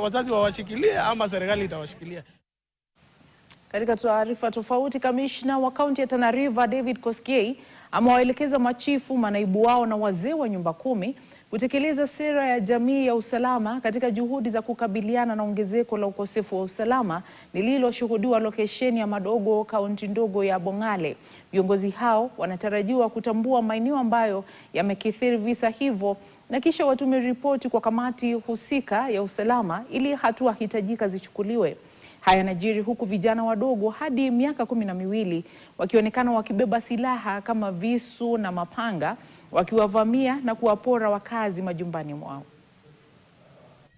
wazazi wawashikilie ama serikali itawashikilia. Katika taarifa tofauti, kamishna wa kaunti ya Tana River David Kosgei amewaelekeza machifu, manaibu wao na wazee wa nyumba 10 kutekeleza sera ya jamii ya usalama katika juhudi za kukabiliana na ongezeko la ukosefu wa usalama lililoshuhudiwa lokesheni ya Madogo, kaunti ndogo ya Bongale. Viongozi hao wanatarajiwa kutambua maeneo ambayo yamekithiri visa hivyo na kisha watume ripoti kwa kamati husika ya usalama ili hatua hitajika zichukuliwe. Haya yanajiri huku vijana wadogo hadi miaka 12 wakionekana wakibeba silaha kama visu na mapanga wakiwavamia na kuwapora wakazi majumbani mwao.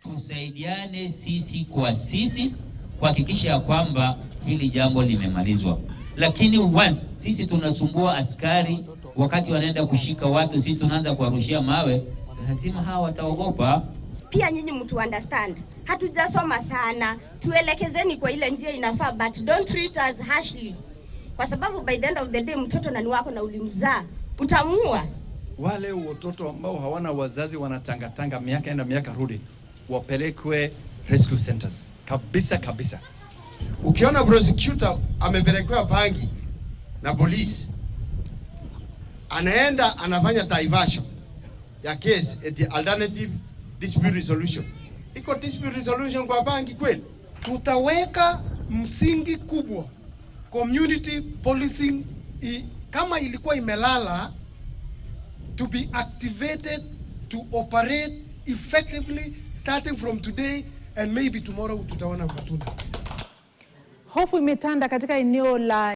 Tusaidiane sisi kwa sisi kuhakikisha kwamba hili jambo limemalizwa. Lakini once sisi tunasumbua askari wakati wanaenda kushika watu, sisi tunaanza kuwarushia mawe, lazima hawa wataogopa. Pia nyinyi mtu understand, hatujasoma sana, tuelekezeni kwa ile njia inafaa, but don't treat us harshly. Kwa sababu by the end of the day mtoto na ni wako na ulimzaa, utamua. Wale watoto ambao hawana wazazi wanatangatanga miaka enda miaka rudi, wapelekwe rescue centers. Kabisa. Ukiona prosecutor amepelekwa Bangi na polisi, anaenda anafanya diversion ya case at the alternative dispute resolution. Iko dispute resolution kwa Bangi kweli? Tutaweka msingi kubwa community policing kama ilikuwa imelala, to be activated to operate effectively starting from today, and maybe tomorrow tutaona matunda. Hofu imetanda katika eneo la